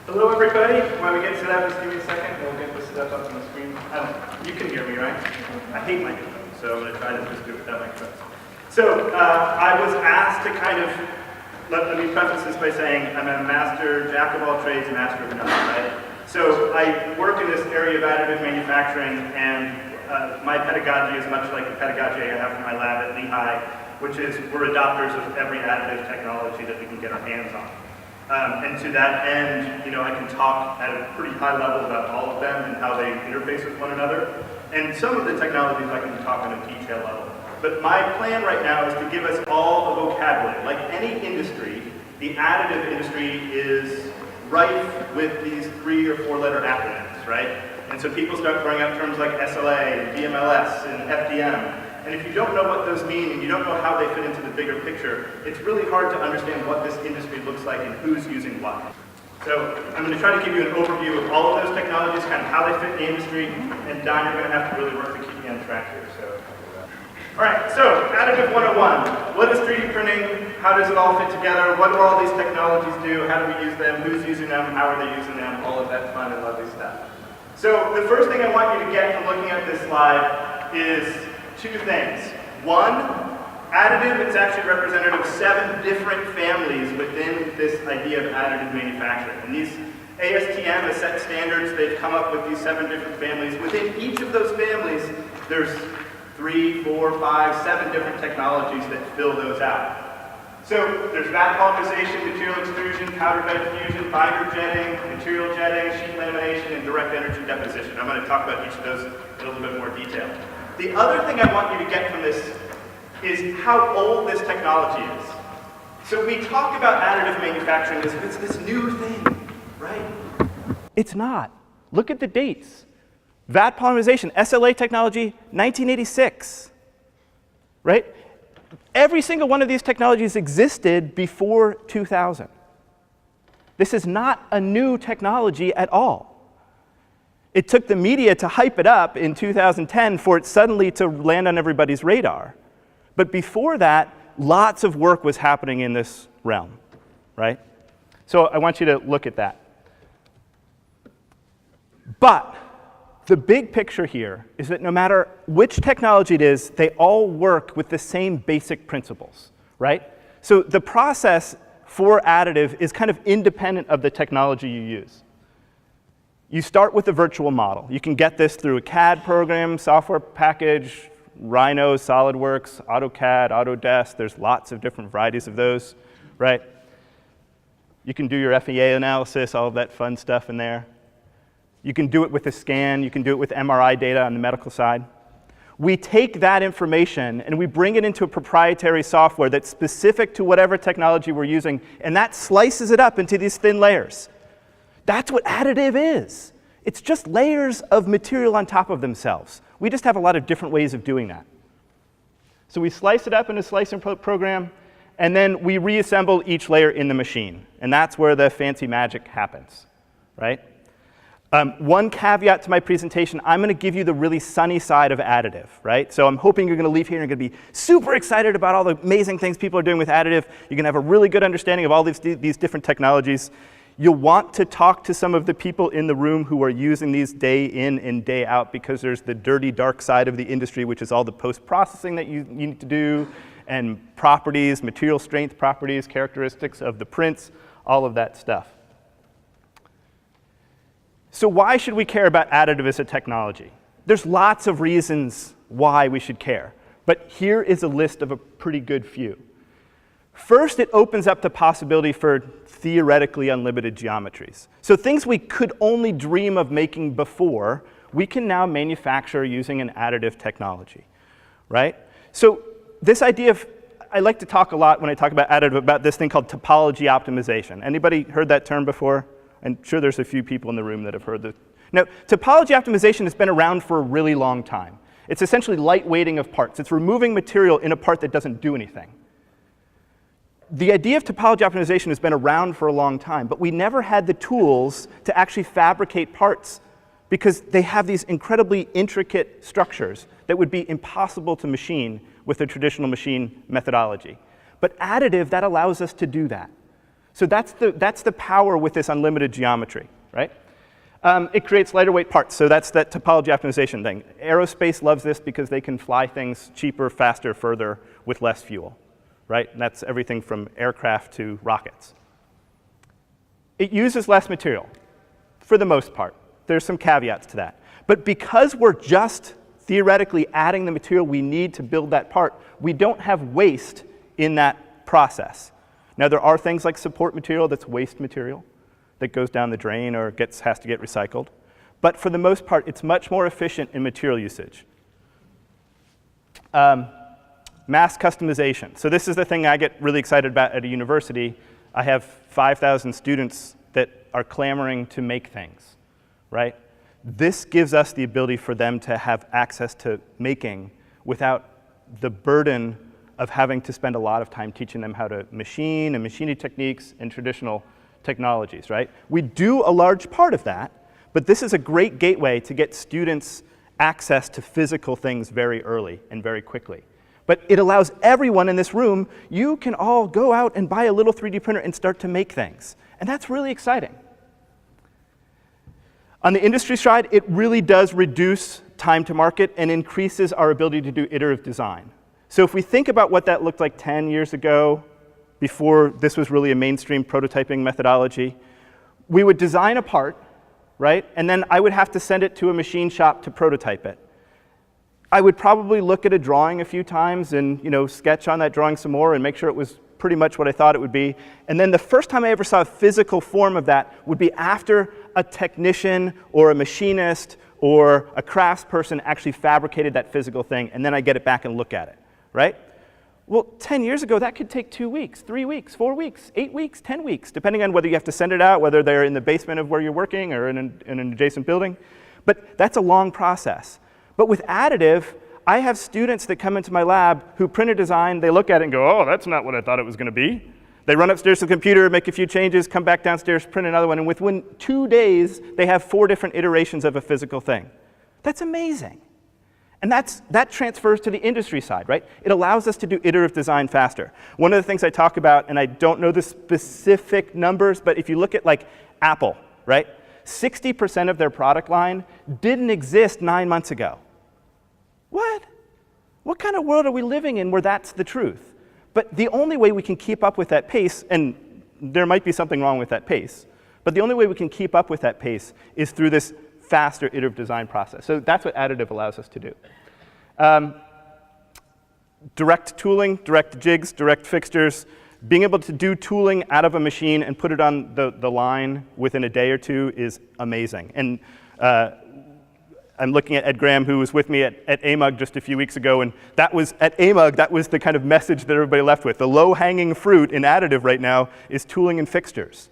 Hello, everybody. While we get set up, just give me a second. We'll get this set up on the screen. You can hear me, right? I hate microphones, so I'm going to try to just do it without microphones. So I was asked to kind of, let me preface this by saying I'm a master, jack of all trades, and master of none, right? So I work in this area of additive manufacturing, and my pedagogy is much like the pedagogy I have from my lab at Lehigh, which is we're adopters of every additive technology that we can get our hands on. And to that end, I can talk at a pretty high level about all of them and how they interface with one another. And some of the technologies I can talk on a detail level. But my plan right now is to give us all a vocabulary. Like any industry, the additive industry is rife with these 3 or 4 letter acronyms, right? And so people start throwing out terms like SLA, and DMLS, and FDM. And if you don't know what those mean, and you don't know how they fit into the bigger picture, it's really hard to understand what this industry looks like and who's using what. So I'm going to try to give you an overview of all of those technologies, kind of how they fit in the industry, and Don, you're going to have to really work to keep me on track here. So, all right, so Additive 101. What is 3D printing? How does it all fit together? What do all these technologies do? How do we use them? Who's using them? How are they using them? All of that fun and lovely stuff. So the first thing I want you to get from looking at this slide is 2 things. One, additive is actually representative of 7 different families within this idea of additive manufacturing. And these ASTM has set standards. They've come up with these 7 different families. Within each of those families, there's 3, 4, 5, 7 different technologies that fill those out. So there's vat polymerization, material extrusion, powder bed fusion, binder jetting, material jetting, sheet lamination, and direct energy deposition. I'm going to talk about each of those in a little bit more detail. The other thing I want you to get from this is how old this technology is. So we talk about additive manufacturing as if it's this new thing, right? It's not. Look at the dates. Vat polymerization, SLA technology, 1986, right? Every single one of these technologies existed before 2000. This is not a new technology at all. It took the media to hype it up in 2010 for it suddenly to land on everybody's radar. But before that, lots of work was happening in this realm, right? So I want you to look at that. But the big picture here is that no matter which technology it is, they all work with the same basic principles, right? So the process for additive is kind of independent of the technology you use. You start with a virtual model. You can get this through a CAD program, software package, Rhino, SolidWorks, AutoCAD, Autodesk. There's lots of different varieties of those, right? You can do your FEA analysis, all of that fun stuff in there. You can do it with a scan. You can do it with MRI data on the medical side. We take that information and we bring it into a proprietary software that's specific to whatever technology we're using, and that slices it up into these thin layers. That's what additive is. It's just layers of material on top of themselves. We just have a lot of different ways of doing that. So we slice it up in a slicing program, and then we reassemble each layer in the machine. And that's where the fancy magic happens, right? One caveat to my presentation, I'm going to give you the really sunny side of additive, right? So I'm hoping you're going to leave here and you're going to be super excited about all the amazing things people are doing with additive. You're going to have a really good understanding of all these different technologies. You'll want to talk to some of the people in the room who are using these day in and day out, because there's the dirty, dark side of the industry, which is all the post-processing that you need to do, and properties, material strength properties, characteristics of the prints, all of that stuff. So why should we care about additive as a technology? There's lots of reasons why we should care, but here is a list of a pretty good few. First, it opens up the possibility for theoretically unlimited geometries. So things we could only dream of making before, we can now manufacture using an additive technology, right? So this idea of, I like to talk a lot when I talk about additive about this thing called topology optimization. Anybody heard that term before? I'm sure there's a few people in the room that have heard this. Now, topology optimization has been around for a really long time. It's essentially lightweighting of parts. It's removing material in a part that doesn't do anything. The idea of topology optimization has been around for a long time, but we never had the tools to actually fabricate parts because they have these incredibly intricate structures that would be impossible to machine with a traditional machine methodology. But additive, that allows us to do that. So that's the power with this unlimited geometry, right? It creates lighter weight parts, so that's that topology optimization thing. Aerospace loves this because they can fly things cheaper, faster, further with less fuel, right? And that's everything from aircraft to rockets. It uses less material, for the most part. There's some caveats to that. But because we're just theoretically adding the material we need to build that part, we don't have waste in that process. Now, there are things like support material that's waste material that goes down the drain or has to get recycled. But for the most part, it's much more efficient in material usage. Mass customization. So this is the thing I get really excited about at a university. I have 5,000 students that are clamoring to make things, right? This gives us the ability for them to have access to making without the burden of having to spend a lot of time teaching them how to machine and machining techniques and traditional technologies, right? We do a large part of that, but this is a great gateway to get students access to physical things very early and very quickly. But it allows everyone in this room, you can all go out and buy a little 3D printer and start to make things. And that's really exciting. On the industry side, it really does reduce time to market and increases our ability to do iterative design. So if we think about what that looked like 10 years ago, before this was really a mainstream prototyping methodology, we would design a part, right? And then I would have to send it to a machine shop to prototype it. I would probably look at a drawing a few times and sketch on that drawing some more and make sure it was pretty much what I thought it would be. And then the first time I ever saw a physical form of that would be after a technician or a machinist or a craftsperson actually fabricated that physical thing, and then I get it back and look at it, right? Well, 10 years ago, that could take 2 weeks, 3 weeks, 4 weeks, 8 weeks, 10 weeks, depending on whether you have to send it out, whether they're in the basement of where you're working or in an adjacent building. But that's a long process. But with additive, I have students that come into my lab who print a design, they look at it and go, oh, that's not what I thought it was going to be. They run upstairs to the computer, make a few changes, come back downstairs, print another one, and within 2 days, they have 4 different iterations of a physical thing. That's amazing. And that transfers to the industry side, right? It allows us to do iterative design faster. One of the things I talk about, and I don't know the specific numbers, but if you look at like Apple, right? 60% of their product line didn't exist 9 months ago. What? What kind of world are we living in where that's the truth? But the only way we can keep up with that pace, and there might be something wrong with that pace, but the only way we can keep up with that pace is through this faster iterative design process. So that's what additive allows us to do. Direct tooling, direct jigs, direct fixtures, being able to do tooling out of a machine and put it on the line within a day or two is amazing. And I'm looking at Ed Graham, who was with me at AMUG just a few weeks ago, and that was, at AMUG, that was the kind of message that everybody left with. The low-hanging fruit in additive right now is tooling and fixtures.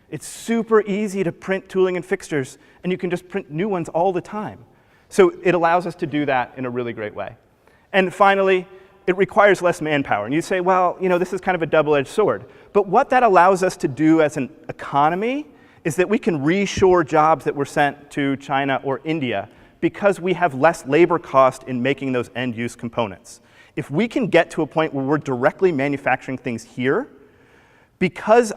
It's super easy to print tooling and fixtures, and you can just print new ones all the time. So it allows us to do that in a really great way. And finally, it requires less manpower. And you say, well, this is kind of a double-edged sword. But what that allows us to do as an economy is that we can reshore jobs that were sent to China or India because we have less labor cost in making those end-use components. If we can get to a point where we're directly manufacturing things here, because,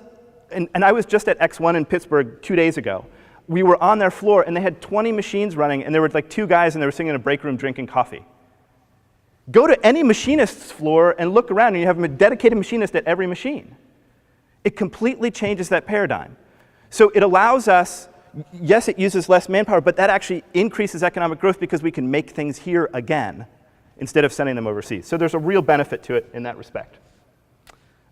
and I was just at X1 in Pittsburgh 2 days ago. We were on their floor, and they had 20 machines running, and there were like 2 guys, and they were sitting in a break room drinking coffee. Go to any machinist's floor and look around, and you have a dedicated machinist at every machine. It completely changes that paradigm. So it allows us, yes, it uses less manpower, but that actually increases economic growth because we can make things here again instead of sending them overseas. So there's a real benefit to it in that respect.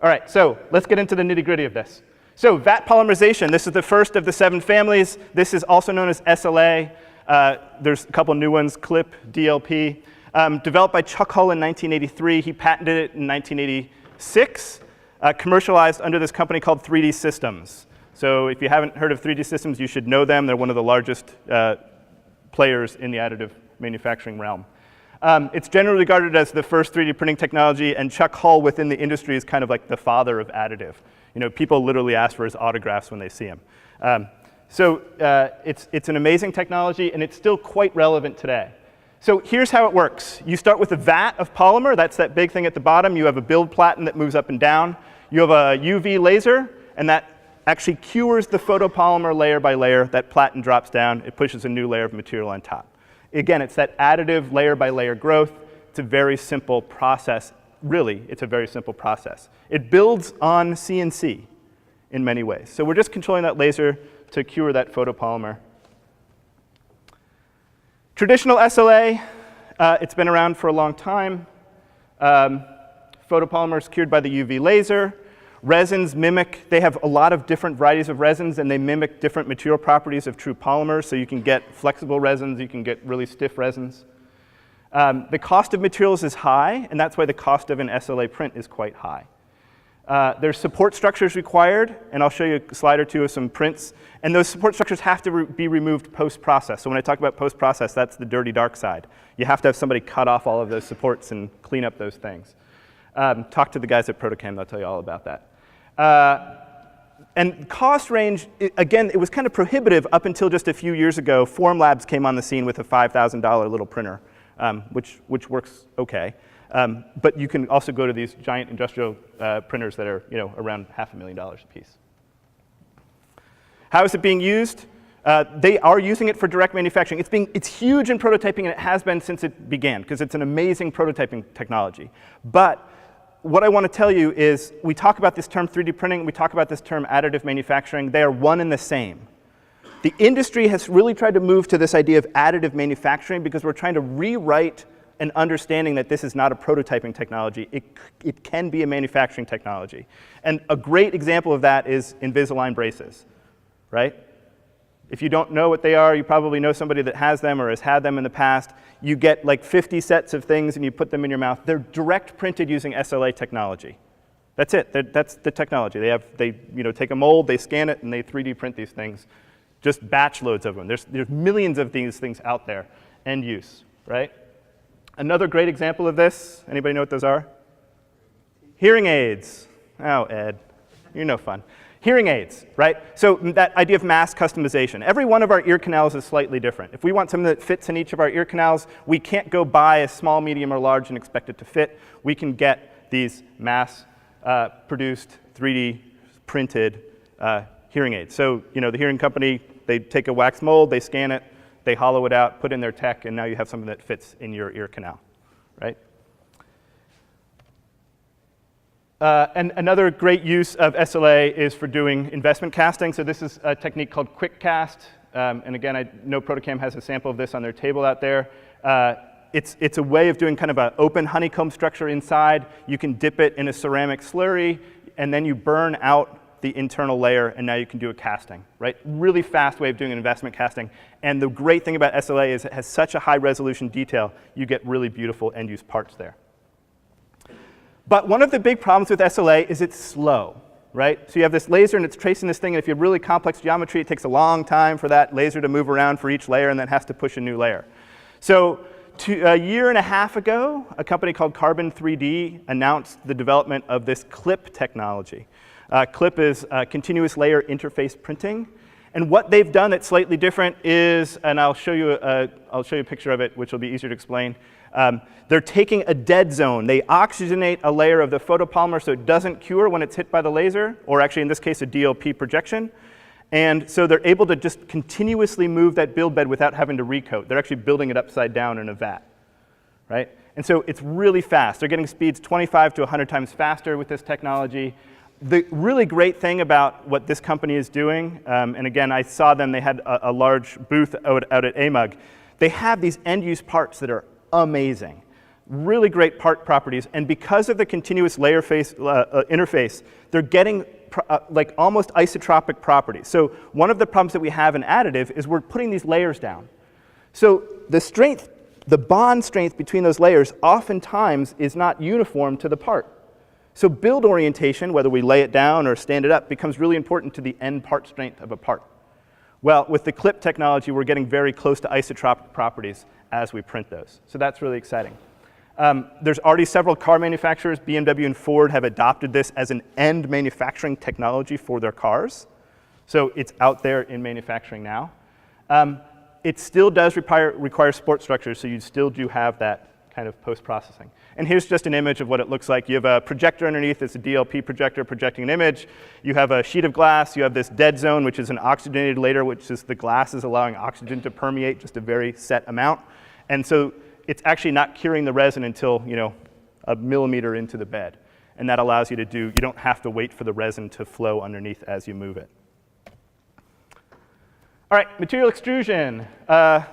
All right, so let's get into the nitty-gritty of this. So vat polymerization, this is the first of the 7 families. This is also known as SLA. There's a couple new ones, CLIP, DLP. Developed by Chuck Hull in 1983. He patented it in 1986. Commercialized under this company called 3D Systems. So if you haven't heard of 3D Systems, you should know them. They're one of the largest players in the additive manufacturing realm. It's generally regarded as the first 3D printing technology, and Chuck Hull within the industry is kind of like the father of additive. People literally ask for his autographs when they see him. So it's an amazing technology, and it's still quite relevant today. So here's how it works. You start with a vat of polymer. That's that big thing at the bottom. You have a build platen that moves up and down. You have a UV laser, and that actually cures the photopolymer layer by layer. That platen drops down. It pushes a new layer of material on top. Again, it's that additive layer by layer growth. It's a very simple process. Really, it's a very simple process. It builds on CNC in many ways. So we're just controlling that laser to cure that photopolymer. Traditional SLA, it's been around for a long time. Photopolymers cured by the UV laser. Resins mimic, they have a lot of different varieties of resins, and they mimic different material properties of true polymers. So you can get flexible resins, you can get really stiff resins. The cost of materials is high, and that's why the cost of an SLA print is quite high. There's support structures required, and I'll show you a slide or two of some prints. And those support structures have to be removed post-process. So when I talk about post-process, that's the dirty, dark side. You have to have somebody cut off all of those supports and clean up those things. Talk to the guys at Protocam, they'll tell you all about that. And cost range, again, it was kind of prohibitive up until just a few years ago. Formlabs came on the scene with a $5,000 little printer, which works OK. But you can also go to these giant industrial printers that are around $500,000 a piece. How is it being used? They are using it for direct manufacturing. It's huge in prototyping, and it has been since it began, because it's an amazing prototyping technology. But what I want to tell you is we talk about this term 3D printing, we talk about this term additive manufacturing. They are one and the same. The industry has really tried to move to this idea of additive manufacturing because we're trying to rewrite an understanding that this is not a prototyping technology. It can be a manufacturing technology. And a great example of that is Invisalign braces, right? If you don't know what they are, you probably know somebody that has them or has had them in the past. You get like 50 sets of things and you put them in your mouth. They're direct printed using SLA technology. That's it. That's the technology. They take a mold, they scan it, and they 3D print these things. Just batch loads of them. There's millions of these things out there, end use, right? Another great example of this, anybody know what those are? Hearing aids. Oh, Ed, you're no fun. Hearing aids, right? So that idea of mass customization. Every one of our ear canals is slightly different. If we want something that fits in each of our ear canals, we can't go buy a small, medium, or large and expect it to fit. We can get these mass produced, 3D printed hearing aids. So the hearing company, they take a wax mold, they scan it, they hollow it out, put in their tech, and now you have something that fits in your ear canal, right? And another great use of SLA is for doing investment casting. So this is a technique called quick cast. And again, I know Protocam has a sample of this on their table out there. It's a way of doing kind of an open honeycomb structure inside. You can dip it in a ceramic slurry, and then you burn out the internal layer, and now you can do a casting, right? Really fast way of doing an investment casting. And the great thing about SLA is it has such a high resolution detail, you get really beautiful end-use parts there. But one of the big problems with SLA is it's slow, right? So you have this laser, and it's tracing this thing, and if you have really complex geometry, it takes a long time for that laser to move around for each layer, and then has to push a new layer. So a year and a half ago, a company called Carbon 3D announced the development of this CLIP technology. CLIP is continuous layer interface printing. And what they've done that's slightly different is, and I'll show you a picture of it, which will be easier to explain. They're taking a dead zone. They oxygenate a layer of the photopolymer so it doesn't cure when it's hit by the laser, or actually in this case a DLP projection. And so they're able to just continuously move that build bed without having to recoat. They're actually building it upside down in a vat, right? And so it's really fast. They're getting speeds 25 to 100 times faster with this technology. The really great thing about what this company is doing, and again, I saw them, they had a large booth out at AMUG. They have these end-use parts that are amazing. Really great part properties, and because of the continuous layer interface, they're getting like almost isotropic properties. So one of the problems that we have in additive is we're putting these layers down. So the strength, the bond strength between those layers oftentimes is not uniform to the part. So build orientation, whether we lay it down or stand it up, becomes really important to the end part strength of a part. Well, with the CLIP technology, we're getting very close to isotropic properties as we print those. So that's really exciting. There's already several car manufacturers, BMW and Ford, have adopted this as an end manufacturing technology for their cars. So it's out there in manufacturing now. It still does require support structures, so you still do have that kind of post-processing. And here's just an image of what it looks like. You have a projector underneath. It's a DLP projector projecting an image. You have a sheet of glass. You have this dead zone, which is an oxygenated layer, which is the glass is allowing oxygen to permeate just a very set amount. And so it's actually not curing the resin until, a millimeter into the bed. And that allows you to you don't have to wait for the resin to flow underneath as you move it. All right, material extrusion.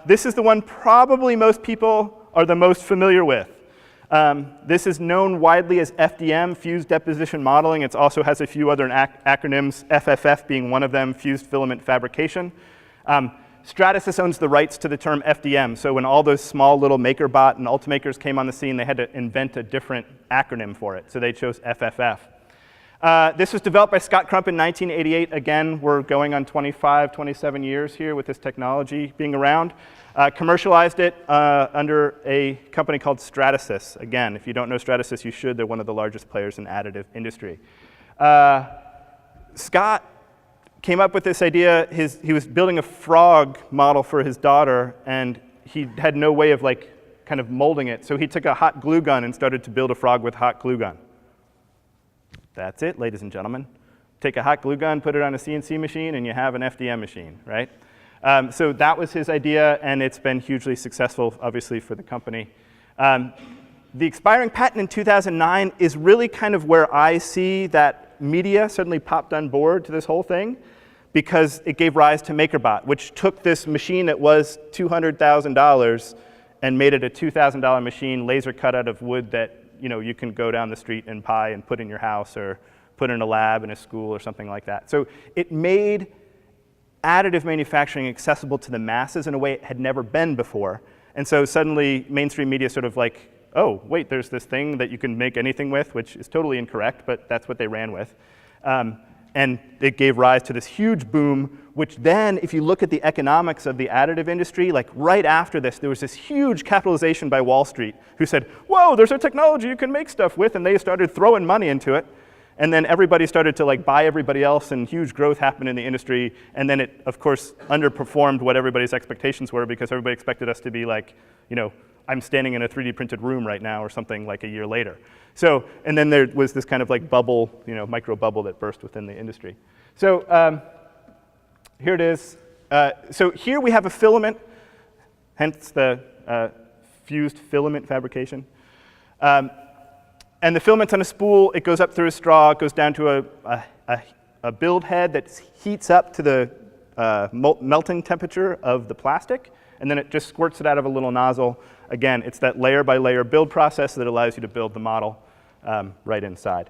This is the one probably most people are the most familiar with. This is known widely as FDM, Fused Deposition Modeling. It also has a few other acronyms, FFF being one of them, Fused Filament Fabrication. Stratasys owns the rights to the term FDM, so when all those small little Makerbot and Ultimakers came on the scene, they had to invent a different acronym for it, so they chose FFF. This was developed by Scott Crump in 1988. Again, we're going on 25, 27 years here with this technology being around. Commercialized it under a company called Stratasys. Again, if you don't know Stratasys, you should. They're one of the largest players in additive industry. Scott came up with this idea. He was building a frog model for his daughter, and he had no way of kind of molding it. So he took a hot glue gun and started to build a frog with hot glue gun. That's it, ladies and gentlemen. Take a hot glue gun, put it on a CNC machine, and you have an FDM machine, right? So that was his idea, and it's been hugely successful, obviously, for the company. The expiring patent in 2009 is really kind of where I see that media suddenly popped on board to this whole thing, because it gave rise to Makerbot, which took this machine that was $200,000 and made it a $2,000 machine, laser cut out of wood that you can go down the street and buy and put in your house or put in a lab in a school or something like that. So it made additive manufacturing accessible to the masses in a way it had never been before. And so suddenly mainstream media sort of oh, wait, there's this thing that you can make anything with, which is totally incorrect, but that's what they ran with. And it gave rise to this huge boom, which then, if you look at the economics of the additive industry, right after this, there was this huge capitalization by Wall Street who said, whoa, there's a technology you can make stuff with, and they started throwing money into it. And then everybody started to buy everybody else, and huge growth happened in the industry. And then it, of course, underperformed what everybody's expectations were, because everybody expected us to be I'm standing in a 3D printed room right now or something a year later. So, and then there was this kind of bubble, micro bubble that burst within the industry. So here it is. So here we have a filament, hence the fused filament fabrication. And the filament's on a spool. It goes up through a straw. It goes down to a build head that heats up to the melting temperature of the plastic. And then it just squirts it out of a little nozzle. Again, it's that layer by layer build process that allows you to build the model right inside.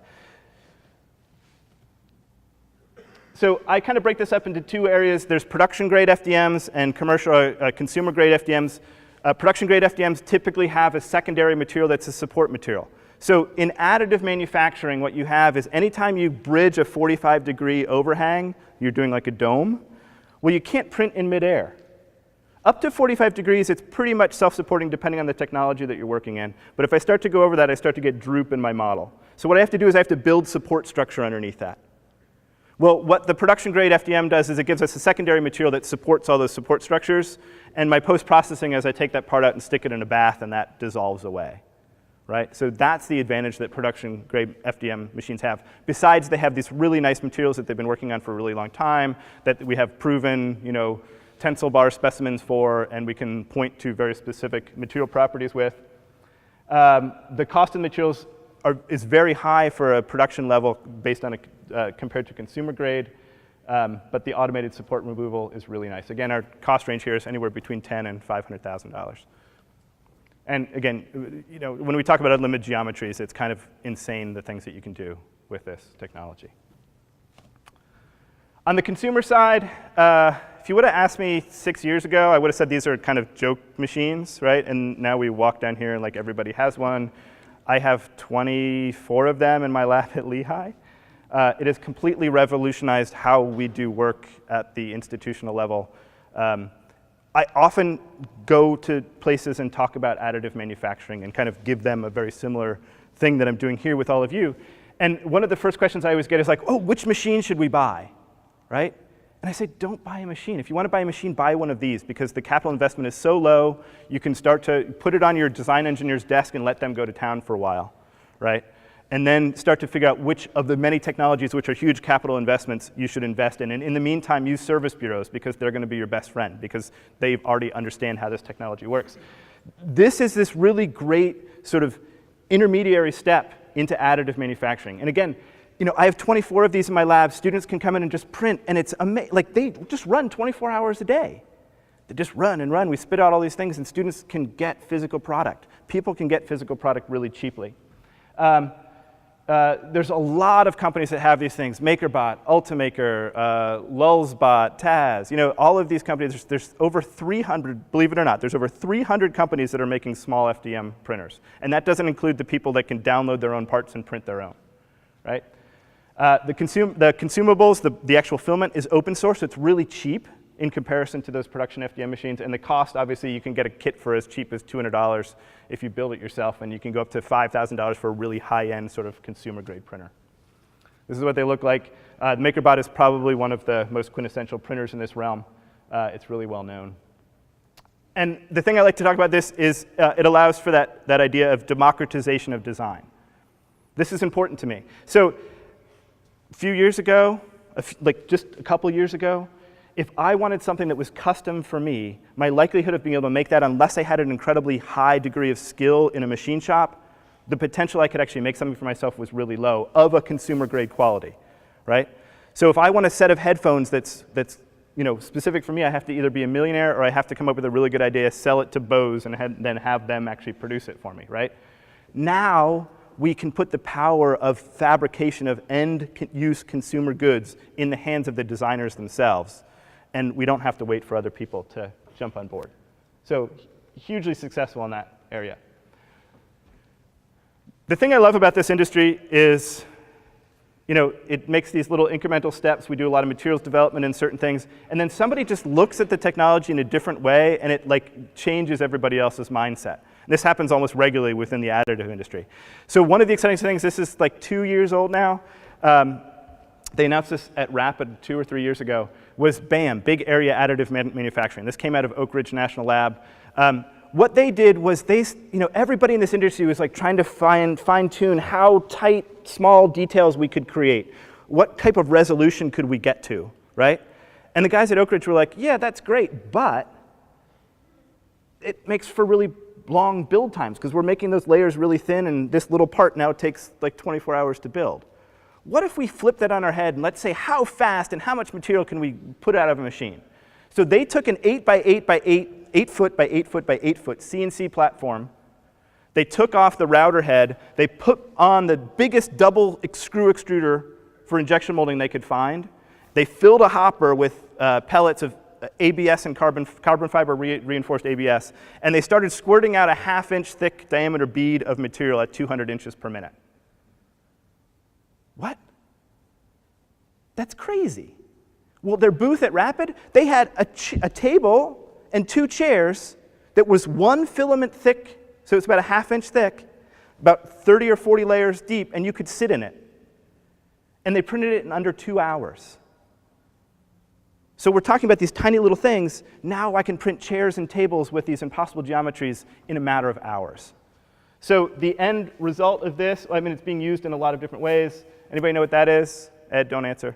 So I kind of break this up into two areas. There's production grade FDMs and commercial consumer grade FDMs. Production grade FDMs typically have a secondary material that's a support material. So in additive manufacturing, what you have is anytime you bridge a 45-degree overhang, you're doing a dome, well, you can't print in midair. Up to 45 degrees, it's pretty much self-supporting depending on the technology that you're working in. But if I start to go over that, I start to get droop in my model. So what I have to do is I have to build support structure underneath that. Well, what the production grade FDM does is it gives us a secondary material that supports all those support structures. And my post-processing is I take that part out and stick it in a bath, and that dissolves away. Right? So that's the advantage that production grade FDM machines have. Besides, they have these really nice materials that they've been working on for a really long time that we have proven, tensile bar specimens for, and we can point to very specific material properties with. The cost of materials is very high for a production level based on compared to consumer grade, but the automated support removal is really nice. Again, our cost range here is anywhere between $10,000 and $500,000. And again, when we talk about unlimited geometries, it's kind of insane the things that you can do with this technology. On the consumer side, if you would have asked me 6 years ago, I would have said these are kind of joke machines, right? And now we walk down here and everybody has one. I have 24 of them in my lab at Lehigh. It has completely revolutionized how we do work at the institutional level. I often go to places and talk about additive manufacturing and kind of give them a very similar thing that I'm doing here with all of you. And one of the first questions I always get is oh, which machine should we buy, right? And I say, don't buy a machine. If you want to buy a machine, buy one of these, because the capital investment is so low, you can start to put it on your design engineer's desk and let them go to town for a while, right? And then start to figure out which of the many technologies which are huge capital investments you should invest in. And in the meantime, use service bureaus, because they're going to be your best friend, because they already understand how this technology works. This is this really great sort of intermediary step into additive manufacturing. And again, I have 24 of these in my lab. Students can come in and just print, and it's amazing. Like, they just run 24 hours a day. They just run and run. We spit out all these things, and students can get physical product. People can get physical product really cheaply. There's a lot of companies that have these things: Makerbot, Ultimaker, Lulzbot, Taz. All of these companies. There's over 300. Believe it or not, there's over 300 companies that are making small FDM printers, and that doesn't include the people that can download their own parts and print their own, right? The consumables, the actual filament, is open source. So it's really cheap in comparison to those production FDM machines. And the cost, obviously, you can get a kit for as cheap as $200 if you build it yourself. And you can go up to $5,000 for a really high-end sort of consumer-grade printer. This is what they look like. The Makerbot is probably one of the most quintessential printers in this realm. It's really well known. And the thing I like to talk about this is it allows for that idea of democratization of design. This is important to me. So a few years ago, like just a couple years ago, if I wanted something that was custom for me, my likelihood of being able to make that, unless I had an incredibly high degree of skill in a machine shop, the potential I could actually make something for myself was really low, of a consumer-grade quality, right? So if I want a set of headphones that's specific for me, I have to either be a millionaire or I have to come up with a really good idea, sell it to Bose, and then have them actually produce it for me, right? Now, we can put the power of fabrication of end-use consumer goods in the hands of the designers themselves, and we don't have to wait for other people to jump on board. So hugely successful in that area. The thing I love about this industry is, it makes these little incremental steps. We do a lot of materials development in certain things, and then somebody just looks at the technology in a different way, and it changes everybody else's mindset. And this happens almost regularly within the additive industry. So one of the exciting things, this is like 2 years old now. They announced this at Rapid 2 or 3 years ago, was BAM, Big Area Additive Manufacturing. This came out of Oak Ridge National Lab. What they did was everybody in this industry was like trying to fine-tune how tight, small details we could create. What type of resolution could we get to, right? And the guys at Oak Ridge were like, yeah, that's great, but it makes for really long build times, because we're making those layers really thin, and this little part now takes like 24 hours to build. What if we flip that on our head, and let's say how fast and how much material can we put out of a machine? So they took an 8 by 8 by 8 foot by 8 foot by 8 foot CNC platform. They took off the router head. They put on the biggest double screw extruder for injection molding they could find. They filled a hopper with pellets of ABS and carbon fiber reinforced ABS, and they started squirting out a 1/2-inch thick diameter bead of material at 200 inches per minute. What? That's crazy. Well, their booth at Rapid, they had a table and 2 chairs that was 1 filament thick, so it's about a 1/2-inch thick, about 30 or 40 layers deep, and you could sit in it. And they printed it in under 2 hours. So we're talking about these tiny little things. Now I can print chairs and tables with these impossible geometries in a matter of hours. So the end result of this, it's being used in a lot of different ways. Anybody know what that is? Ed, don't answer.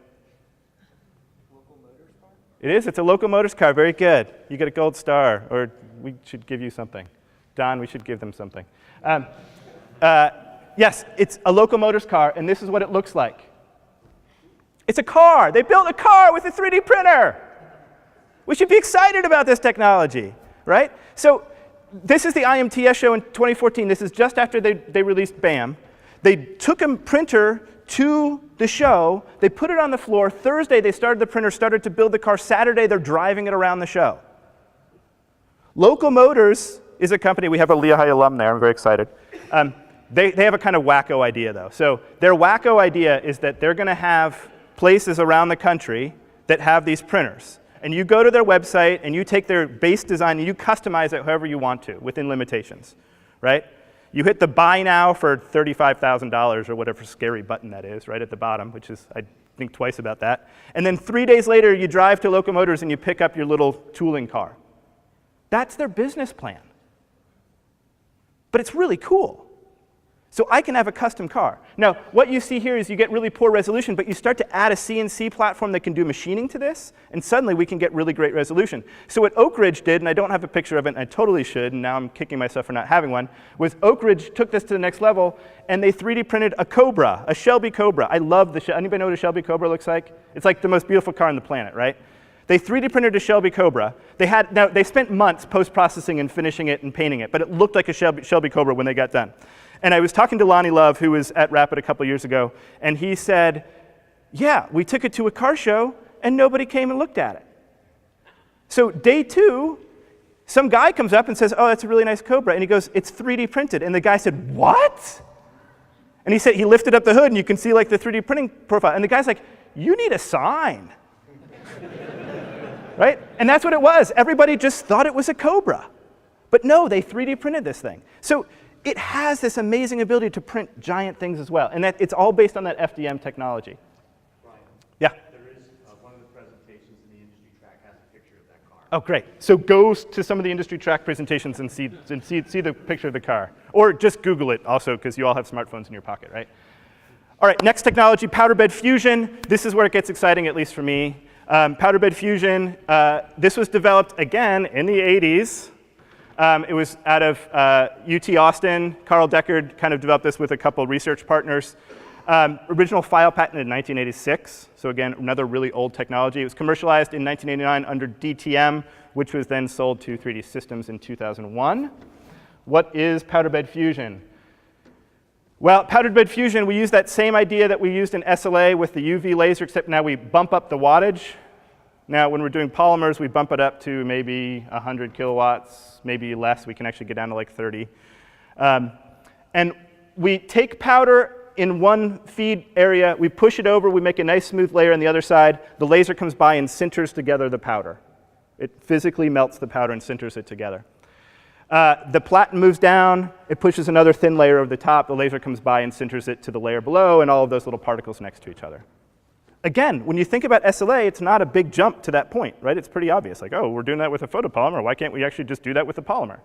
Local motors car? It is. It's a local motors car. Very good. You get a gold star, or we should give you something. Don, we should give them something. Yes, it's a local motors car, and this is what it looks like. It's a car. They built a car with a 3D printer. We should be excited about this technology, right? So this is the IMTS show in 2014. This is just after they released BAM. They took a printer to the show. They put it on the floor. Thursday, they started the printer, started to build the car. Saturday, they're driving it around the show. Local Motors is a company. We have a Lehigh alum there. I'm very excited. They have a kind of wacko idea, though. So their wacko idea is that they're going to have places around the country that have these printers. And you go to their website, and you take their base design, and you customize it however you want to, within limitations, right? You hit the buy now for $35,000 or whatever scary button that is, right at the bottom, which is, I think twice about that. And then 3 days later, you drive to Locomotors and you pick up your little tooling car. That's their business plan. But it's really cool. So I can have a custom car. Now, what you see here is you get really poor resolution, but you start to add a CNC platform that can do machining to this, and suddenly we can get really great resolution. So what Oak Ridge did, and I don't have a picture of it, and I totally should, and now I'm kicking myself for not having one, was Oak Ridge took this to the next level, and they 3D printed a Cobra, a Shelby Cobra. I love the anybody know what a Shelby Cobra looks like? It's like the most beautiful car on the planet, right? They 3D printed a Shelby Cobra. Now, they spent months post-processing and finishing it and painting it, but it looked like a Shelby Cobra when they got done. And I was talking to Lonnie Love, who was at Rapid a couple years ago, and he said, yeah, we took it to a car show, and nobody came and looked at it. So day 2, some guy comes up and says, oh, that's a really nice Cobra. And he goes, it's 3D printed. And the guy said, what? And he said, he lifted up the hood, and you can see like the 3D printing profile. And the guy's like, you need a sign. Right? And that's what it was. Everybody just thought it was a Cobra. But no, they 3D printed this thing. So it has this amazing ability to print giant things as well. And it's all based on that FDM technology. Brian, yeah? There is one of the presentations in the industry track has a picture of that car. Oh, great. So go to some of the industry track presentations and see the picture of the car. Or just Google it also, because you all have smartphones in your pocket, right? All right, next technology, powder bed fusion. This is where it gets exciting, at least for me. Powder bed fusion, this was developed, again, in the 80s. It was out of UT Austin. Carl Deckard kind of developed this with a couple research partners. Original file patent in 1986. So again, another really old technology. It was commercialized in 1989 under DTM, which was then sold to 3D Systems in 2001. What is powder bed fusion? Well, powder bed fusion, we use that same idea that we used in SLA with the UV laser, except now we bump up the wattage. Now, when we're doing polymers, we bump it up to maybe 100 kilowatts, maybe less. We can actually get down to like 30. And we take powder in one feed area, we push it over, we make a nice smooth layer on the other side. The laser comes by and sinters together the powder. It physically melts the powder and sinters it together. The platen moves down, it pushes another thin layer over the top, the laser comes by and sinters it to the layer below, and all of those little particles next to each other. Again, when you think about SLA, it's not a big jump to that point, right? It's pretty obvious, like, oh, we're doing that with a photopolymer, why can't we actually just do that with a polymer?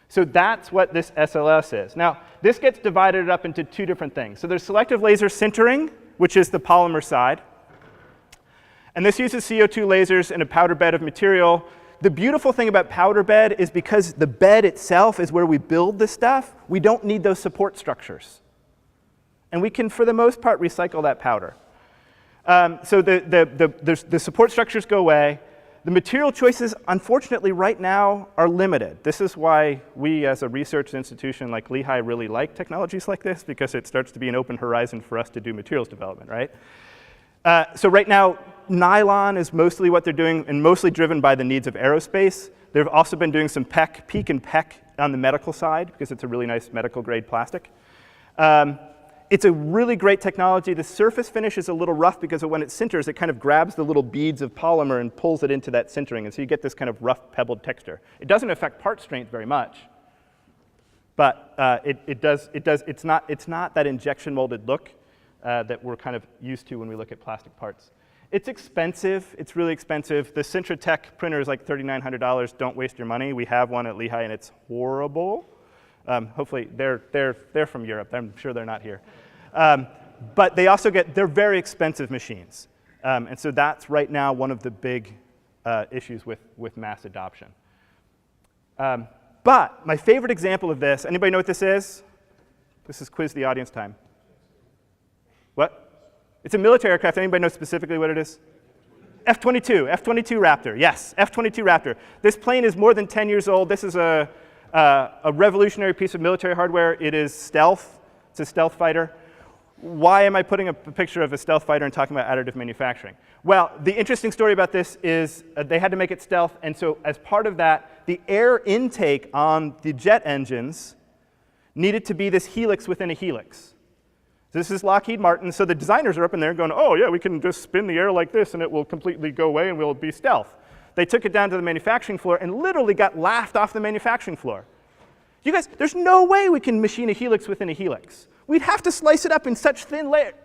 So that's what this SLS is. Now, this gets divided up into two different things. So there's selective laser sintering, which is the polymer side. And this uses CO2 lasers in a powder bed of material. The beautiful thing about powder bed is because the bed itself is where we build the stuff, we don't need those support structures. And we can, for the most part, recycle that powder. So the support structures go away. The material choices, unfortunately, right now are limited. This is why we, as a research institution like Lehigh, really like technologies like this, because it starts to be an open horizon for us to do materials development, right? So right now, nylon is mostly what they're doing, and mostly driven by the needs of aerospace. They've also been doing some PEEK and PEC on the medical side, because it's a really nice medical-grade plastic. It's a really great technology. The surface finish is a little rough because of when it sinters, it kind of grabs the little beads of polymer and pulls it into that sintering. And so you get this kind of rough, pebbled texture. It doesn't affect part strength very much. But it's not that injection molded look that we're kind of used to when we look at plastic parts. It's expensive. It's really expensive. The Sintratech printer is like $3,900. Don't waste your money. We have one at Lehigh, and it's horrible. Hopefully, they're from Europe. I'm sure they're not here. But they also they're very expensive machines. And so that's right now one of the big issues with mass adoption. But my favorite example of this, anybody know what this is? This is quiz the audience time. What? It's a military aircraft. Anybody know specifically what it is? F-22 Raptor. Yes, F-22 Raptor. This plane is more than 10 years old. This is a revolutionary piece of military hardware. It is stealth. It's a stealth fighter. Why am I putting a picture of a stealth fighter and talking about additive manufacturing? Well, the interesting story about this is they had to make it stealth, and so as part of that, the air intake on the jet engines needed to be this helix within a helix. This is Lockheed Martin, so the designers are up in there going, oh yeah, we can just spin the air like this and it will completely go away and we'll be stealth. They took it down to the manufacturing floor and literally got laughed off the manufacturing floor. You guys, there's no way we can machine a helix within a helix. We'd have to slice it up in such thin layers.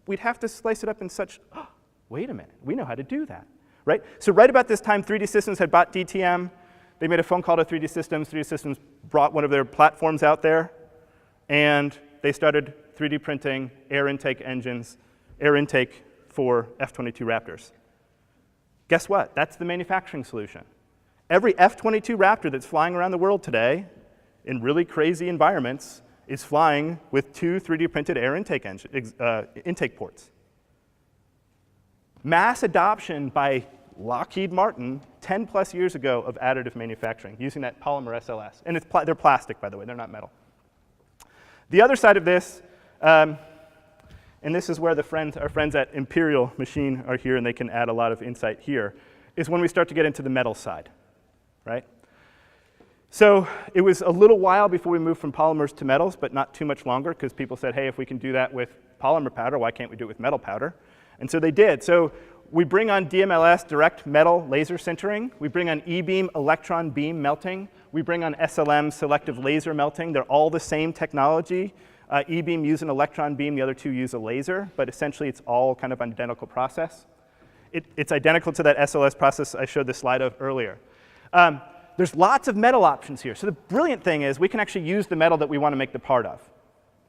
we'd have to slice it up in such, oh, wait a minute, we know how to do that, right? So right about this time, 3D Systems had bought DTM. They made a phone call to 3D Systems. 3D Systems brought one of their platforms out there, and they started 3D printing air intake engines, air intake for F-22 Raptors. Guess what? That's the manufacturing solution. Every F-22 Raptor that's flying around the world today in really crazy environments is flying with 2 3D printed air intake, intake ports. Mass adoption by Lockheed Martin 10 plus years ago of additive manufacturing using that polymer SLS. And they're plastic, by the way, they're not metal. The other side of this, and this is where our friends at Imperial Machine are here, and they can add a lot of insight here, is when we start to get into the metal side, right? So it was a little while before we moved from polymers to metals, but not too much longer, because people said, hey, if we can do that with polymer powder, why can't we do it with metal powder? And so they did. So we bring on DMLS, direct metal laser sintering. We bring on E-beam, electron beam melting. We bring on SLM, selective laser melting. They're all the same technology. E-beam use an electron beam, the other two use a laser, but essentially it's all kind of an identical process. It's identical to that SLS process I showed the slide of earlier. There's lots of metal options here. So the brilliant thing is we can actually use the metal that we want to make the part of.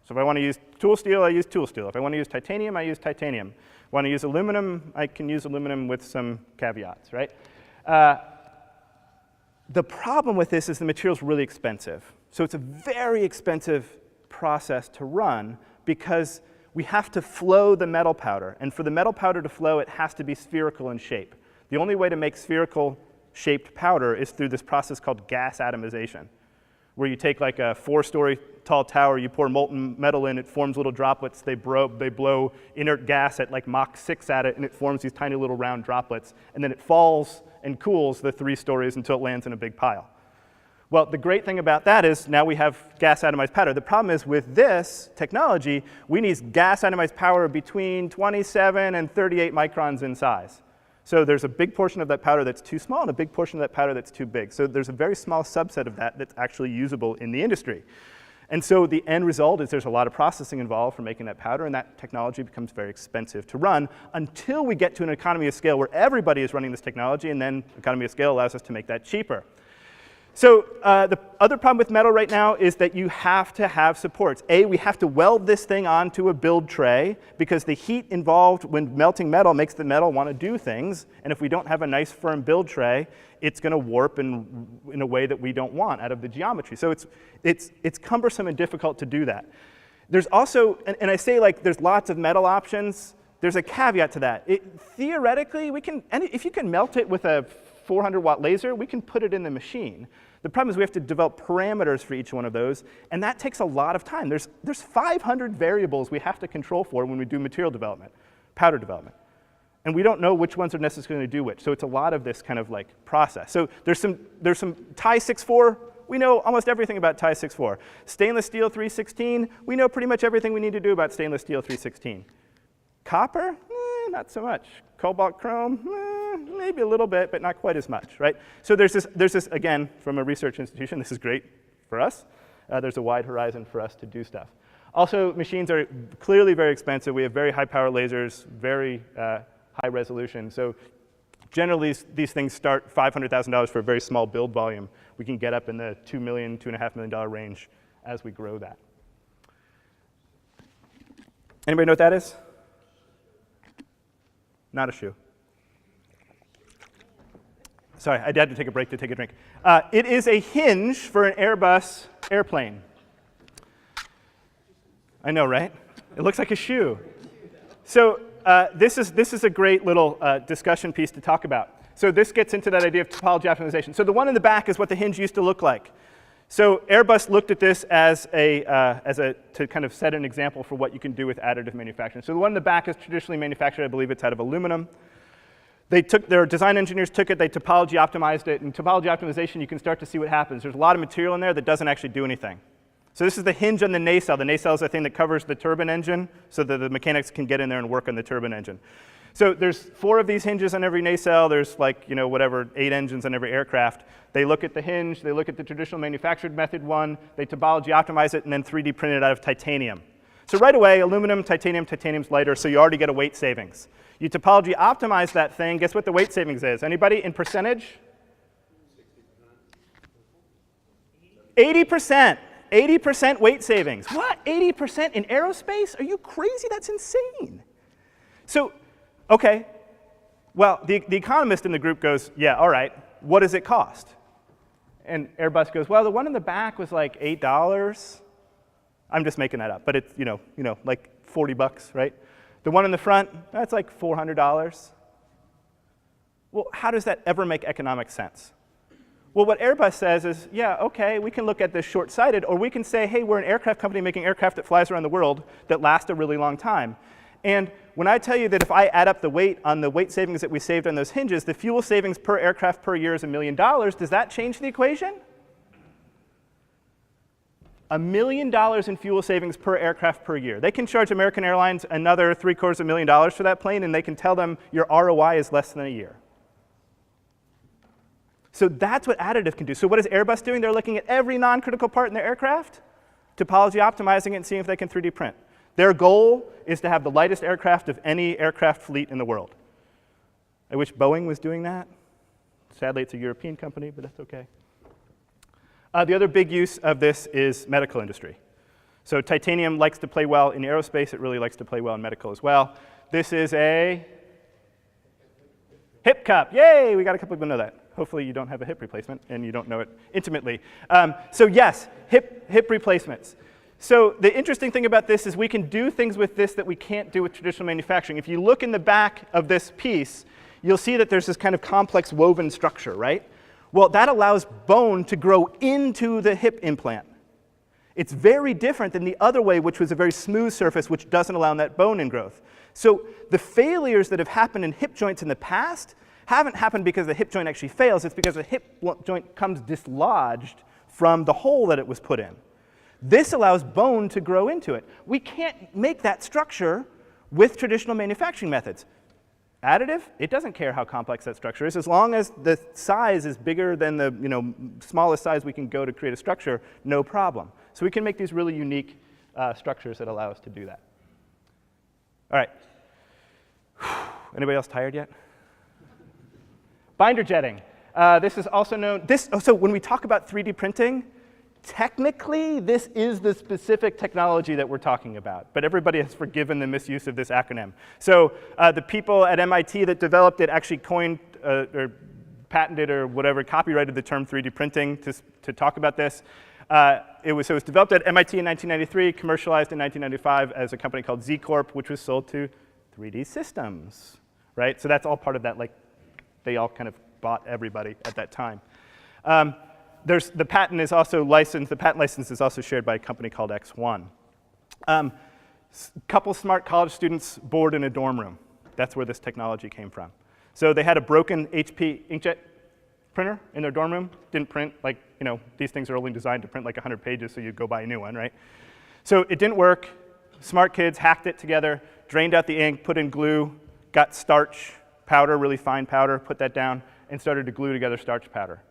So if I want to use tool steel, I use tool steel. If I want to use titanium, I use titanium. If I want to use aluminum, I can use aluminum with some caveats, right? The problem with this is the material's really expensive. So it's a very expensive process to run because we have to flow the metal powder. And for the metal powder to flow, it has to be spherical in shape. The only way to make spherical shaped powder is through this process called gas atomization, where you take like a 4-story tall tower, you pour molten metal in, it forms little droplets, they blow inert gas at like Mach 6 at it, and it forms these tiny little round droplets, and then it falls and cools the 3 stories until it lands in a big pile. Well, the great thing about that is now we have gas atomized powder. The problem is with this technology, we need gas atomized powder between 27 and 38 microns in size. So there's a big portion of that powder that's too small and a big portion of that powder that's too big. So there's a very small subset of that that's actually usable in the industry. And so the end result is there's a lot of processing involved for making that powder, and that technology becomes very expensive to run until we get to an economy of scale where everybody is running this technology, and then economy of scale allows us to make that cheaper. So the other problem with metal right now is that you have to have supports. We have to weld this thing onto a build tray because the heat involved when melting metal makes the metal want to do things. And if we don't have a nice firm build tray, it's going to warp in a way that we don't want out of the geometry. So it's cumbersome and difficult to do that. There's also, and I say like there's lots of metal options. There's a caveat to that. Theoretically, we can, and if you can melt it with a 400-watt laser, we can put it in the machine. The problem is we have to develop parameters for each one of those, and that takes a lot of time. There's 500 variables we have to control for when we do material development, powder development. And we don't know which ones are necessarily going to do which. So it's a lot of this kind of like process. So there's some Ti 6.4. We know almost everything about Ti 6.4. Stainless steel 316. We know pretty much everything we need to do about stainless steel 316. Copper? Not so much. Cobalt chrome? Maybe a little bit, but not quite as much, right? So there's this, again, from a research institution, this is great for us. There's a wide horizon for us to do stuff. Also, machines are clearly very expensive. We have very high power lasers, very high resolution. So generally, these things start $500,000 for a very small build volume. We can get up in the $2 million, $2.5 million range as we grow that. Anybody know what that is? Not a shoe. Sorry, I had to take a break to take a drink. It is a hinge for an Airbus airplane. I know, right? It looks like a shoe. So this is a great little discussion piece to talk about. So this gets into that idea of topology optimization. So the one in the back is what the hinge used to look like. So Airbus looked at this as to kind of set an example for what you can do with additive manufacturing. So the one in the back is traditionally manufactured, I believe it's out of aluminum. Their design engineers took it, they topology optimized it. In topology optimization, you can start to see what happens. There's a lot of material in there that doesn't actually do anything. So this is the hinge on the nacelle. The nacelle is the thing that covers the turbine engine so that the mechanics can get in there and work on the turbine engine. So there's 4 of these hinges on every nacelle. There's like, 8 engines on every aircraft. They look at the hinge. They look at the traditional manufactured method one. They topology optimize it and then 3D print it out of titanium. So right away, aluminum, titanium, titanium's lighter, so you already get a weight savings. You topology optimize that thing. Guess what the weight savings is? Anybody in percentage? 80%. 80% weight savings. What? 80% in aerospace? Are you crazy? That's insane. So, OK. Well, the economist in the group goes, yeah, all right. What does it cost? And Airbus goes, well, the one in the back was like $8. I'm just making that up, but it's like 40 bucks, right? The one in the front, that's like $400. Well, how does that ever make economic sense? Well, what Airbus says is, yeah, OK, we can look at this short-sighted, or we can say, hey, we're an aircraft company making aircraft that flies around the world that last a really long time. And when I tell you that if I add up the weight on the weight savings that we saved on those hinges, the fuel savings per aircraft per year is $1 million, does that change the equation? $1 million in fuel savings per aircraft per year. They can charge American Airlines another $750,000 for that plane, and they can tell them your ROI is less than a year. So that's what additive can do. So what is Airbus doing? They're looking at every non-critical part in their aircraft, topology optimizing it, and seeing if they can 3D print. Their goal is to have the lightest aircraft of any aircraft fleet in the world. I wish Boeing was doing that. Sadly, it's a European company, but that's OK. The other big use of this is medical industry. So titanium likes to play well in aerospace. It really likes to play well in medical as well. This is a hip cup. Yay, we got a couple people know that. Hopefully you don't have a hip replacement and you don't know it intimately. So yes, hip replacements. So the interesting thing about this is we can do things with this that we can't do with traditional manufacturing. If you look in the back of this piece, you'll see that there's this kind of complex woven structure, right? Well, that allows bone to grow into the hip implant. It's very different than the other way, which was a very smooth surface, which doesn't allow that bone ingrowth. So the failures that have happened in hip joints in the past haven't happened because the hip joint actually fails. It's because the hip joint comes dislodged from the hole that it was put in. This allows bone to grow into it. We can't make that structure with traditional manufacturing methods. Additive, it doesn't care how complex that structure is. As long as the size is bigger than the smallest size we can go to create a structure, no problem. So we can make these really unique structures that allow us to do that. All right. Anybody else tired yet? Binder jetting. This is also known, so when we talk about 3D printing, technically this is the specific technology that we're talking about, but everybody has forgiven the misuse of this acronym. So the people at MIT that developed it actually coined or patented or whatever, copyrighted the term 3D printing to talk about this. It was developed at MIT in 1993, commercialized in 1995 as a company called Z Corp, which was sold to 3D Systems, right? So that's all part of that, like, they all kind of bought everybody at that time. The patent is also licensed. The patent license is also shared by a company called X1. A couple smart college students bored in a dorm room. That's where this technology came from. So they had a broken HP inkjet printer in their dorm room. Didn't print like, these things are only designed to print like 100 pages, so you'd go buy a new one, right? So it didn't work. Smart kids hacked it together, drained out the ink, put in glue, got starch powder, really fine powder, put that down, and started to glue together starch powder.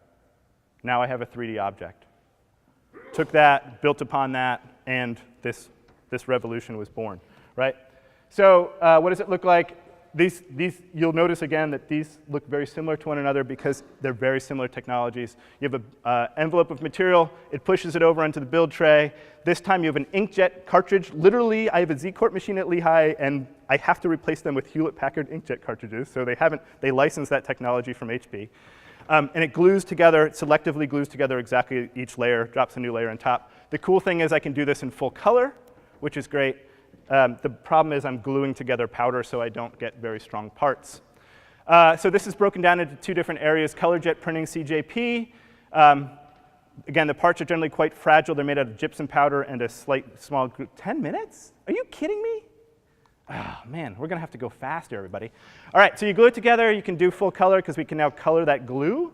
Now I have a 3D object. Took that, built upon that, and this revolution was born, right? So what does it look like? These, you'll notice again that these look very similar to one another because they're very similar technologies. You have an envelope of material. It pushes it over onto the build tray. This time you have an inkjet cartridge. Literally, I have a Z Corp machine at Lehigh, and I have to replace them with Hewlett-Packard inkjet cartridges. So they licensed that technology from HP. And it glues together, it selectively glues together exactly each layer, drops a new layer on top. The cool thing is I can do this in full color, which is great. The problem is I'm gluing together powder so I don't get very strong parts. So this is broken down into two different areas, color jet printing Cjp. Again, the parts are generally quite fragile. They're made out of gypsum powder and a small group. 10 minutes? Are you kidding me? Oh, man, we're going to have to go faster, everybody. All right, so you glue it together. You can do full color because we can now color that glue.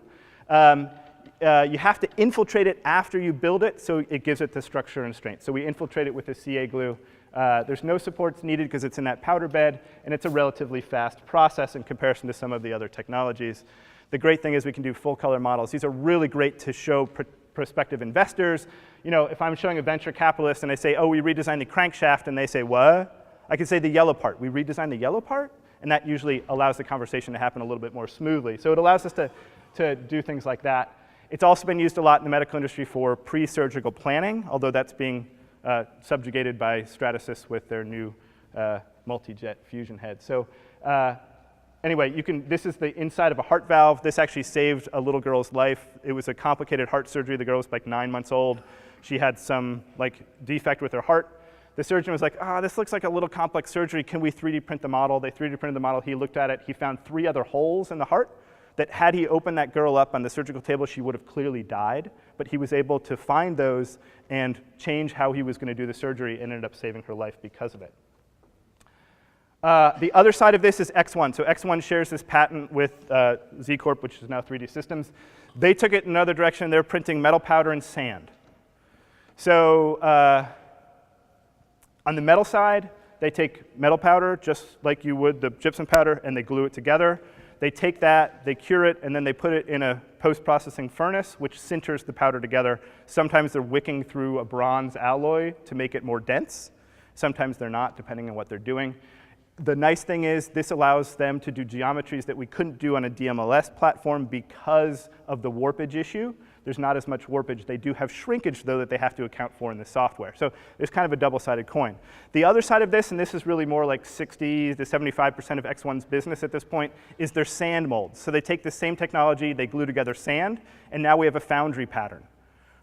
You have to infiltrate it after you build it, so it gives it the structure and strength. So we infiltrate it with the CA glue. There's no supports needed because it's in that powder bed, and it's a relatively fast process in comparison to some of the other technologies. The great thing is we can do full color models. These are really great to show prospective investors. You know, if I'm showing a venture capitalist and I say, oh, we redesigned the crankshaft, and they say, what? I can say the yellow part. We redesigned the yellow part? And that usually allows the conversation to happen a little bit more smoothly. So it allows us to do things like that. It's also been used a lot in the medical industry for pre-surgical planning, although that's being subjugated by Stratasys with their new Multijet Fusion head. So anyway, this is the inside of a heart valve. This actually saved a little girl's life. It was a complicated heart surgery. The girl was like 9 months old. She had some defect with her heart. The surgeon was like, this looks like a little complex surgery. Can we 3D print the model? They 3D printed the model. He looked at it. He found 3 other holes in the heart that had he opened that girl up on the surgical table, she would have clearly died. But he was able to find those and change how he was going to do the surgery and ended up saving her life because of it. The other side of this is X1. So X1 shares this patent with Z Corp, which is now 3D Systems. They took it in another direction. They're printing metal powder and sand. So on the metal side, they take metal powder, just like you would the gypsum powder, and they glue it together. They take that, they cure it, and then they put it in a post-processing furnace, which sinters the powder together. Sometimes they're wicking through a bronze alloy to make it more dense. Sometimes they're not, depending on what they're doing. The nice thing is this allows them to do geometries that we couldn't do on a DMLS platform because of the warpage issue. There's not as much warpage. They do have shrinkage, though, that they have to account for in the software. So there's kind of a double-sided coin. The other side of this, and this is really more like 60 to 75% of X1's business at this point, is their sand molds. So they take the same technology, they glue together sand, and now we have a foundry pattern,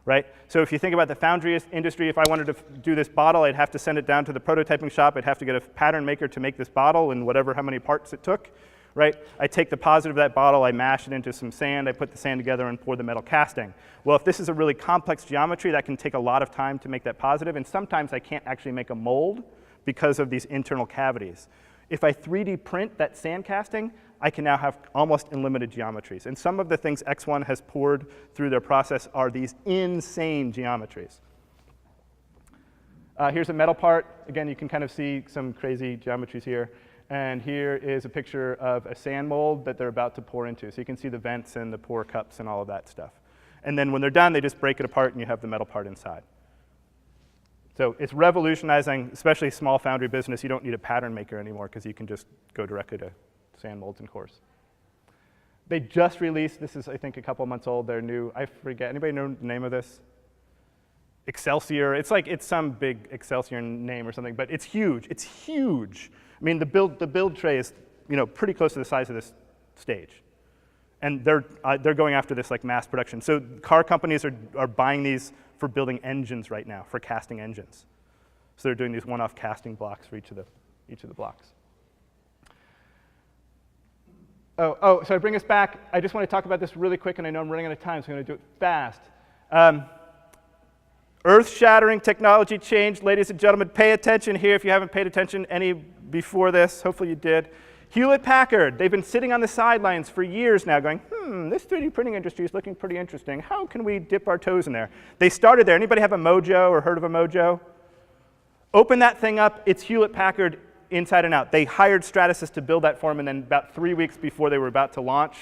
right? So if you think about the foundry industry, if I wanted to do this bottle, I'd have to send it down to the prototyping shop. I'd have to get a pattern maker to make this bottle in how many parts it took. Right? I take the positive of that bottle, I mash it into some sand, I put the sand together and pour the metal casting. Well, if this is a really complex geometry, that can take a lot of time to make that positive, and sometimes I can't actually make a mold because of these internal cavities. If I 3D print that sand casting, I can now have almost unlimited geometries. And some of the things X1 has poured through their process are these insane geometries. Here's a metal part. Again, you can kind of see some crazy geometries here. And here is a picture of a sand mold that they're about to pour into. So you can see the vents and the pour cups and all of that stuff. And then when they're done, they just break it apart and you have the metal part inside. So it's revolutionizing, especially small foundry business. You don't need a pattern maker anymore because you can just go directly to sand molds and cores. They just released, this is I think a couple months old, their new, I forget, anybody know the name of this? Excelsior. It's some big Excelsior name or something, but it's huge. It's huge. I mean, the build tray is pretty close to the size of this stage, and they're going after this like mass production. So car companies are buying these for building engines right now, for casting engines. So they're doing these one-off casting blocks for each of the blocks. So I bring us back. I just want to talk about this really quick, and I know I'm running out of time, so I'm going to do it fast. Earth-shattering technology change. Ladies and gentlemen, pay attention here if you haven't paid attention any before this. Hopefully you did. Hewlett-Packard, they've been sitting on the sidelines for years now going, this 3D printing industry is looking pretty interesting. How can we dip our toes in there? They started there. Anybody have a Mojo or heard of a Mojo? Open that thing up. It's Hewlett-Packard inside and out. They hired Stratasys to build that for them, and then about 3 weeks before they were about to launch,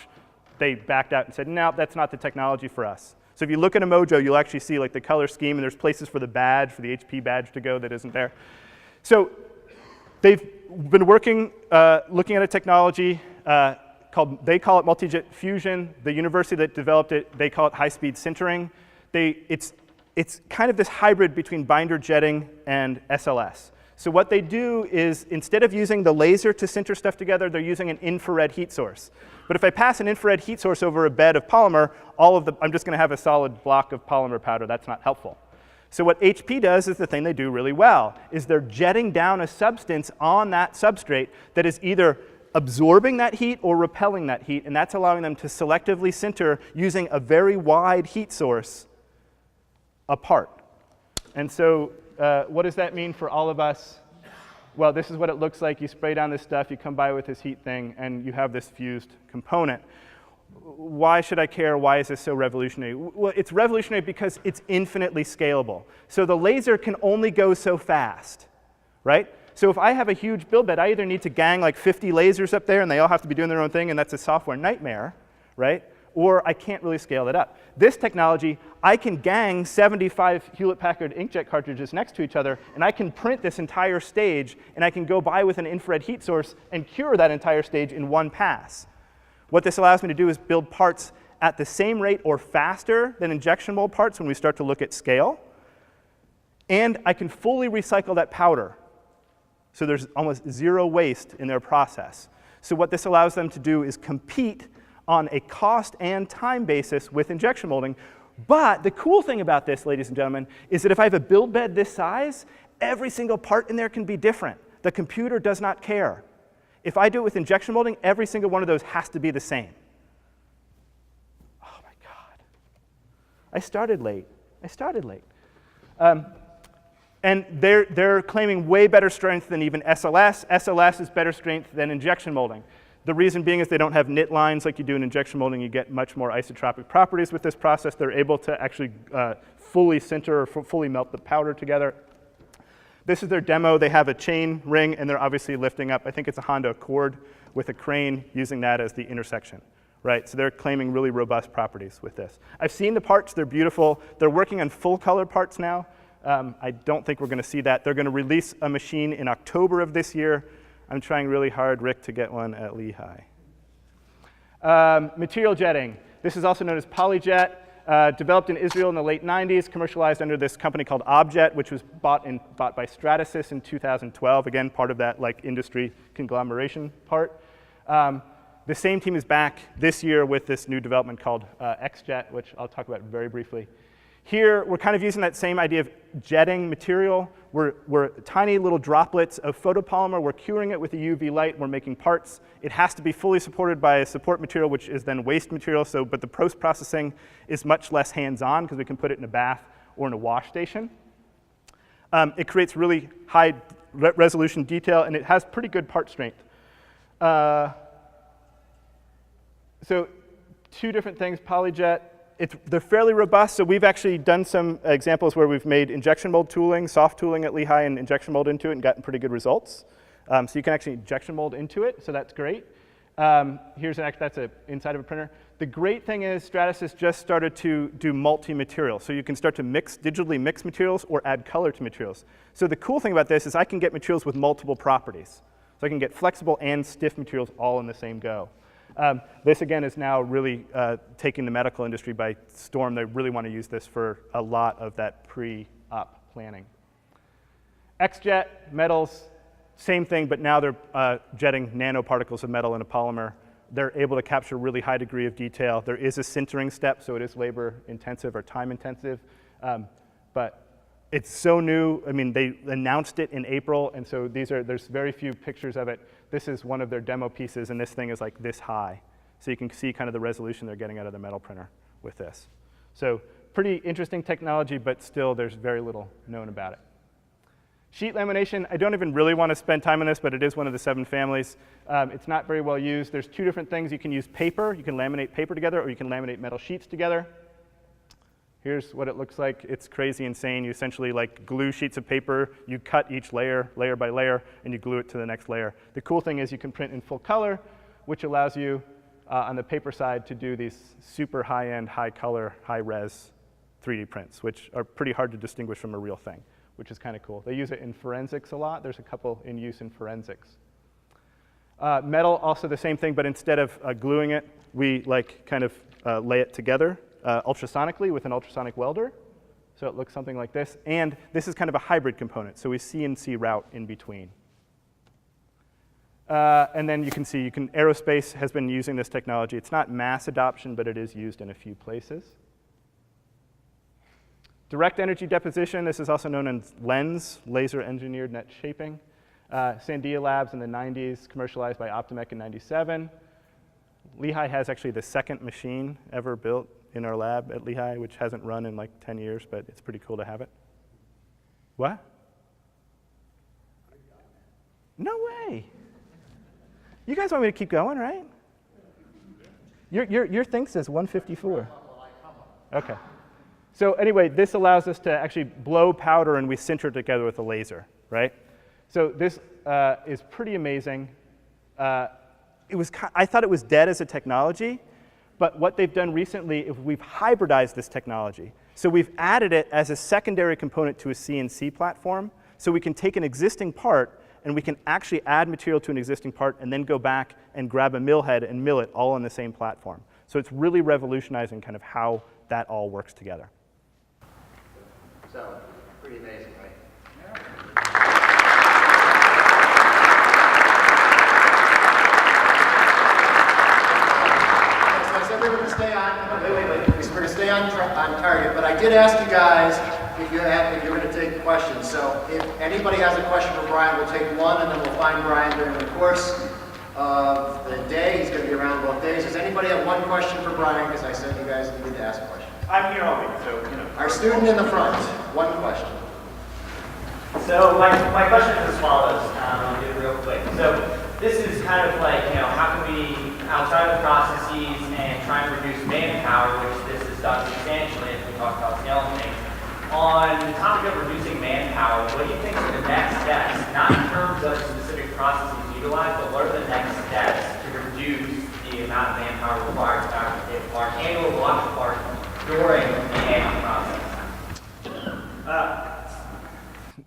they backed out and said, no, that's not the technology for us. So if you look at a Mojo, you'll actually see like the color scheme, and there's places for the badge, for the HP badge to go that isn't there. So they've been working, looking at a technology they call it Multijet Fusion. The university that developed it, they call it high-speed sintering. It's kind of this hybrid between binder jetting and SLS. So what they do is, instead of using the laser to sinter stuff together, they're using an infrared heat source. But if I pass an infrared heat source over a bed of polymer, I'm just going to have a solid block of polymer powder. That's not helpful. So what HP does is the thing they do really well, is they're jetting down a substance on that substrate that is either absorbing that heat or repelling that heat, and that's allowing them to selectively sinter using a very wide heat source apart. And so what does that mean for all of us? Well, this is what it looks like. You spray down this stuff, you come by with this heat thing, and you have this fused component. Why should I care? Why is this so revolutionary? Well, it's revolutionary because it's infinitely scalable. So the laser can only go so fast, right? So if I have a huge build bed, I either need to gang like 50 lasers up there, and they all have to be doing their own thing, and that's a software nightmare, right? or I can't really scale it up. This technology, I can gang 75 Hewlett-Packard inkjet cartridges next to each other, and I can print this entire stage, and I can go by with an infrared heat source and cure that entire stage in one pass. What this allows me to do is build parts at the same rate or faster than injection mold parts when we start to look at scale. And I can fully recycle that powder. So there's almost zero waste in their process. So what this allows them to do is compete on a cost and time basis with injection molding. But the cool thing about this, ladies and gentlemen, is that if I have a build bed this size, every single part in there can be different. The computer does not care. If I do it with injection molding, every single one of those has to be the same. Oh my God. I started late. And they're claiming way better strength than even SLS. SLS is better strength than injection molding. The reason being is they don't have knit lines like you do in injection molding. You get much more isotropic properties with this process. They're able to actually fully sinter or fully melt the powder together. This is their demo. They have a chain ring, and they're obviously lifting up, I think it's a Honda Accord with a crane, using that as the intersection. Right, so they're claiming really robust properties with this. I've seen the parts. They're beautiful. They're working on full color parts now. I don't think we're going to see that. They're going to release a machine in October of this year. I'm trying really hard, Rick, to get one at Lehigh. Material jetting. This is also known as Polyjet. Developed in Israel in the late 90s, commercialized under this company called Objet, which was bought by Stratasys in 2012. Again, part of that like industry conglomeration part. The same team is back this year with this new development called XJet, which I'll talk about very briefly. Here, we're kind of using that same idea of jetting material. We're tiny little droplets of photopolymer. We're curing it with a UV light. We're making parts. It has to be fully supported by a support material, which is then waste material. But the post-processing is much less hands-on because we can put it in a bath or in a wash station. It creates really high resolution detail, and it has pretty good part strength. So two different things, Polyjet. They're fairly robust, so we've actually done some examples where we've made injection mold tooling, soft tooling at Lehigh, and injection mold into it and gotten pretty good results. So you can actually injection mold into it, so that's great. That's inside of a printer. The great thing is Stratasys just started to do multi-material, so you can start to digitally mix materials or add color to materials. So the cool thing about this is I can get materials with multiple properties. So I can get flexible and stiff materials all in the same go. This, again, is now really taking the medical industry by storm. They really want to use this for a lot of that pre-op planning. XJet, metals, same thing, but now they're jetting nanoparticles of metal in a polymer. They're able to capture a really high degree of detail. There is a sintering step, so it is labor-intensive or time-intensive. But it's so new. I mean, they announced it in April, and so there's very few pictures of it. This is one of their demo pieces, and this thing is like this high. So you can see kind of the resolution they're getting out of the metal printer with this. So pretty interesting technology, but still there's very little known about it. Sheet lamination, I don't even really want to spend time on this, but it is one of the 7 families. It's not very well used. There's 2 different things. You can use paper. You can laminate paper together, or you can laminate metal sheets together. Here's what it looks like. It's crazy insane. You essentially like glue sheets of paper. You cut each layer, layer by layer, and you glue it to the next layer. The cool thing is you can print in full color, which allows you on the paper side to do these super high-end, high-color, high-res 3D prints, which are pretty hard to distinguish from a real thing, which is kind of cool. They use it in forensics a lot. There's a couple in use in forensics. Metal, also the same thing, but instead of gluing it, we like kind of lay it together ultrasonically with an ultrasonic welder. So it looks something like this. And this is kind of a hybrid component, so we CNC route in between. And then you can see, aerospace has been using this technology. It's not mass adoption, but it is used in a few places. Direct energy deposition, this is also known as LENS, laser engineered net shaping. Sandia Labs in the 90s, commercialized by Optimec in 97. Lehigh has actually the 2nd machine ever built in our lab at Lehigh, which hasn't run in like 10 years, but it's pretty cool to have it. What? No way. You guys want me to keep going, right? Your thing says 154. Okay. So anyway, this allows us to actually blow powder and we sinter it together with a laser, right? So this is pretty amazing. I thought it was dead as a technology, But what they've done recently is we've hybridized this technology. So we've added it as a secondary component to a CNC platform. So we can take an existing part and we can actually add material to an existing part and then go back and grab a mill head and mill it all on the same platform. So it's really revolutionizing kind of how that all works together. So, pretty amazing, right? So I said we were going to stay on. Wait. We were going to stay on target, but I did ask you guys if you're going to take questions. So if anybody has a question for Brian, we'll take one, and then we'll find Brian during the course of the day. He's going to be around both days. Does anybody have one question for Brian? Because I said you guys needed to ask questions. I'm here all week, so, you know. Our student in the front, one question. So my question is as follows. I'll do it real quick. So this is kind of like, you know, how can we, outside of processes and try and reduce manpower, which this has done substantially as we talk about scaling things. On the topic of reducing manpower, what do you think are the next steps, not in terms of specific processes utilized, but what are the next steps to reduce the amount of manpower required to fabricate a part and or watch a part during the handling process?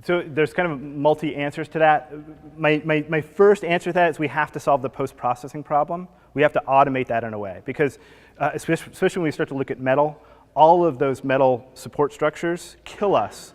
So there's kind of multi-answers to that. My first answer to that is we have to solve the post-processing problem. We have to automate that in a way because especially when we start to look at metal, all of those metal support structures kill us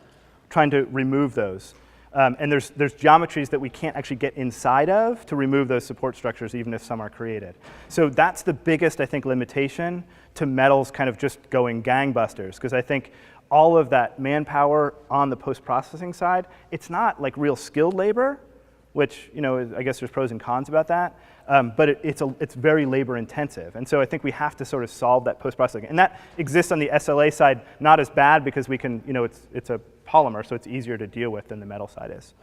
trying to remove those. And there's geometries that we can't actually get inside of to remove those support structures even if some are created. So that's the biggest, I think, limitation to metals kind of just going gangbusters because I think all of that manpower on the post-processing side, it's not like real skilled labor, which, you know, I guess there's pros and cons about that, but it's very labor intensive. And so I think we have to sort of solve that post-processing. And that exists on the SLA side, not as bad because we can, you know, it's a polymer, so it's easier to deal with than the metal side is.